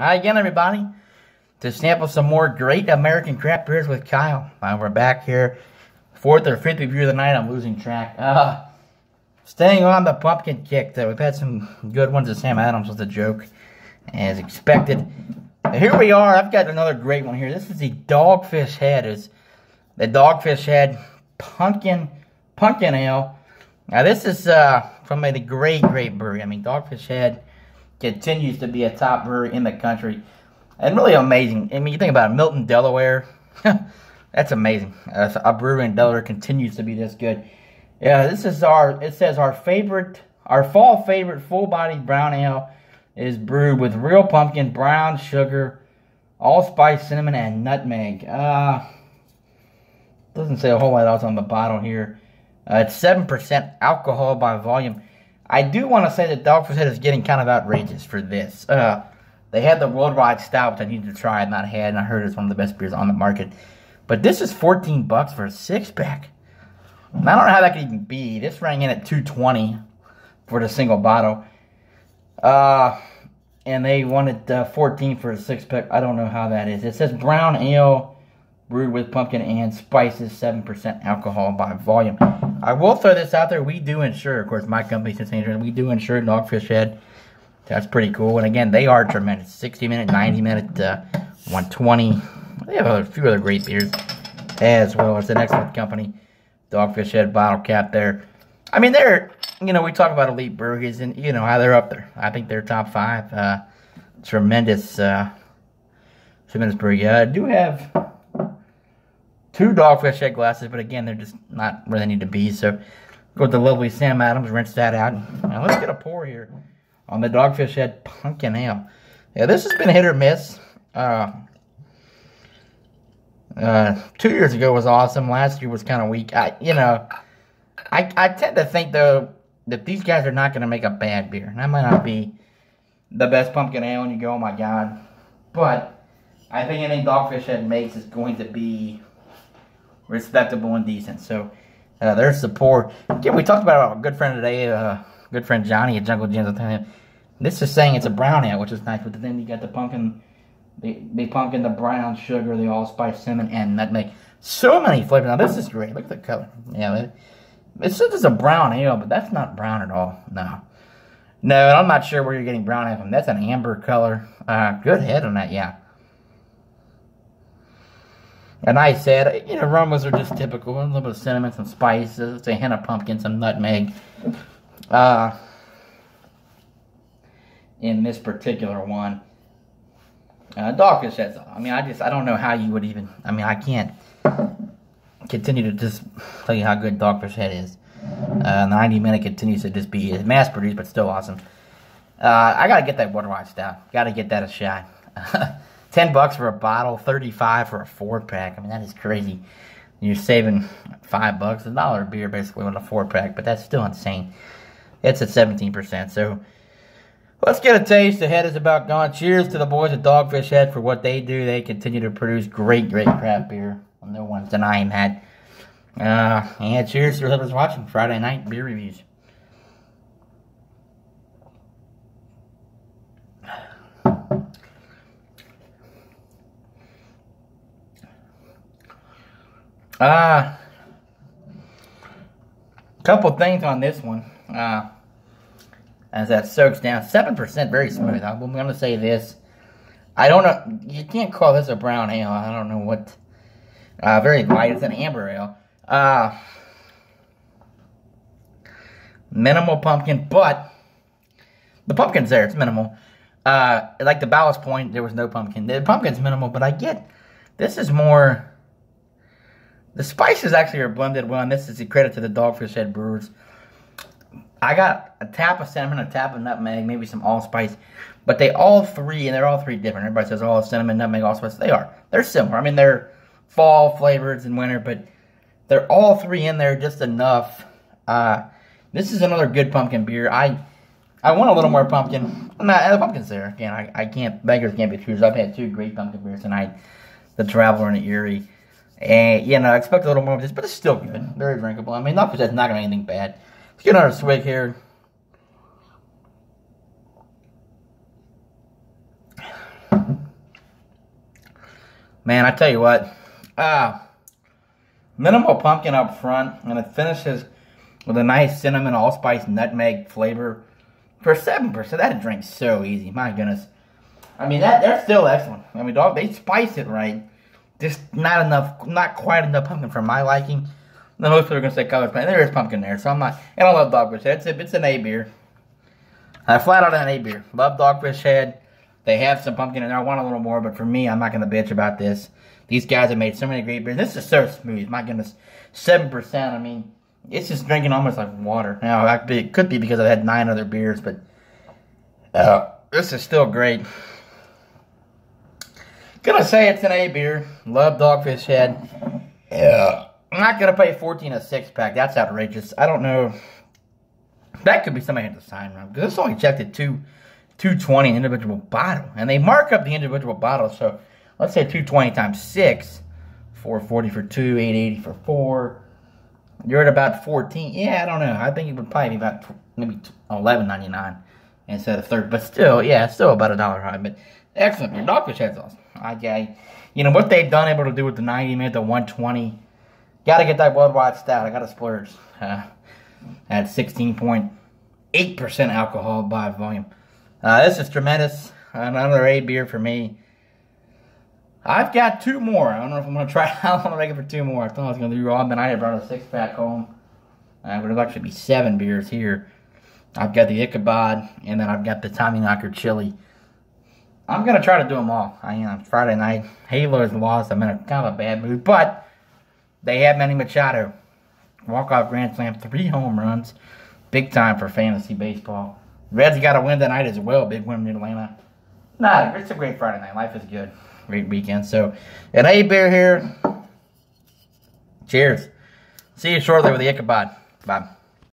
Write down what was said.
Hi again, everybody, to sample some more great American craft beers with Kyle. We're back here, fourth or fifth review of the night. I'm losing track. Staying on the pumpkin kick, though. We've had some good ones. The Sam Adams was a joke, as expected. Here we are. I've got another great one here. This is the Dogfish Head. It's the Dogfish Head Punkin Ale. Now, this is from a great brewery. I mean, Dogfish Head continues to be a top brewery in the country. And really amazing. I mean, you think about it, Milton, Delaware. That's amazing. A brewery in Delaware continues to be this good. Yeah, this is it says our fall favorite full-bodied brown ale is brewed with real pumpkin, brown sugar, allspice, cinnamon, and nutmeg. Doesn't say a whole lot else on the bottle here. It's 7% alcohol by volume. I do want to say that Dogfish Head is getting kind of outrageous for this. They had the worldwide stout, which I needed to try. I've not had, and I heard it's one of the best beers on the market. But this is $14 for a six-pack. And I don't know how that could even be. This rang in at $2.20 for the single bottle. And they wanted $14 for a six-pack. I don't know how that is. It says brown ale brewed with pumpkin and spices, 7% alcohol by volume. I will throw this out there. We do insure, of course, my company, we do insure Dogfish Head. That's pretty cool. And again, they are tremendous. 60-minute, 90-minute, 120. They have a few other great beers as well. It's an excellent company. Dogfish Head bottle cap there. I mean, they're, we talk about elite breweries and, how they're up there. I think they're top 5. Tremendous brewery. I do have 2 Dogfish Head glasses, but again, they're just not where they need to be. So, go with the lovely Sam Adams, rinse that out. Now, let's get a pour here on the Dogfish Head Punkin Ale. Yeah, this has been hit or miss. 2 years ago was awesome. Last year was kind of weak. I tend to think, though, that these guys are not going to make a bad beer. And that might not be the best pumpkin ale, and you go, oh my god. But I think anything Dogfish Head makes is going to be respectable and decent. So, there's the pour. Again, we talked about a good friend today, good friend Johnny at Jungle Jim's. This is saying it's a brown ale, which is nice. But then you got the pumpkin, the brown sugar, the allspice, cinnamon, and nutmeg. So many flavors. Now, this is great. Look at the color. Yeah, it says it's a brown ale, but that's not brown at all. No, and I'm not sure where you're getting brown ale from. That's an amber color. Good head on that, yeah. And I said, aromas are just typical. A little bit of cinnamon, some spices, a hint of pumpkin, some nutmeg. In this particular one, Dogfish Head's. I mean, I don't know how you would even. I mean, I can't continue to just tell you how good Dogfish Head is. 90-minute continues to just be mass produced, but still awesome. I gotta get that worldwide stout. Gotta get that a shot. $10 for a bottle, $35 for a 4-pack. I mean, that is crazy. You're saving $5, $1 a beer basically on a 4-pack, but that's still insane. It's at 17%. So let's get a taste. The head is about gone. Cheers to the boys at Dogfish Head for what they do. They continue to produce great craft beer. No one's denying that. And cheers to whoever's watching Friday night beer reviews. Couple things on this one. As that soaks down. 7%, very smooth. I'm going to say this. I don't know. You can't call this a brown ale. I don't know what. Very light. It's an amber ale. Minimal pumpkin, but the pumpkin's there. It's minimal. Like the Ballast Point, there was no pumpkin. The pumpkin's minimal, but I get this is more. The spices actually are blended well, and this is a credit to the Dogfish Head brewers. I got a tap of cinnamon, a tap of nutmeg, maybe some allspice, but they're all three different. Everybody says, oh, cinnamon, nutmeg, allspice. They are. They're similar. I mean, they're fall flavors in winter, but they're all 3 in there just enough. This is another good pumpkin beer. I want a little more pumpkin. The pumpkin's there. Again, beggars can't be choosers. I've had 2 great pumpkin beers tonight. The Traveler and the Erie. And, I expect a little more of this, but it's still good. Very drinkable. I mean, not because it's not going to be anything bad. Let's get another swig here. Man, I tell you what. Minimal pumpkin up front, and it finishes with a nice cinnamon, allspice, nutmeg flavor. For 7%, that drink's so easy. My goodness. I mean, they're still excellent. I mean, dog, they spice it right. Just not quite enough pumpkin for my liking. The most people are gonna say colors, but there is pumpkin there, so I'm not. And I love Dogfish Head. It's an A beer. Flat out an A beer. Love Dogfish Head. They have some pumpkin in there. I want a little more, but for me, I'm not gonna bitch about this. These guys have made so many great beers. This is so smooth. My goodness, 7%. I mean, it's just drinking almost like water. Now, it could be because I had 9 other beers, but this is still great. Gonna say it's an A beer. Love Dogfish Head. Yeah. I'm not gonna pay $14 a 6-pack. That's outrageous. I don't know. That could be somebody had to sign wrong, because this only checked at $2.20 an individual bottle, and they mark up the individual bottle. So let's say $2.20 times 6, $4.40 for 2, $8.80 for 4. You're at about 14. Yeah, I don't know. I think it would probably be about maybe $11.99 instead of 30. But still, yeah, it's still about $1 high. But excellent beer. Dogfish Head's awesome. You know what they've done able to do with the 90 minute, the 120. Got to get that worldwide stout. I got to splurge. At 16.8% alcohol by volume. This is tremendous. Another A beer for me. I've got 2 more. I don't know if I'm going to try. I don't want to make it for 2 more. I thought I was going to do all, but I brought a 6-pack home. Would actually be 7 beers here. I've got the Ichabod, and then I've got the Tommy Knocker Chili. I'm going to try to do them all. It's Friday night. Halo is lost. I'm in a kind of a bad mood, but they have Manny Machado. Walk-off grand slam, 3 home runs. Big time for fantasy baseball. Reds got to win tonight as well. Big win in Atlanta. Nah, it's a great Friday night. Life is good. Great weekend. So, an A beer here. Cheers. See you shortly with the Ichabod. Bye.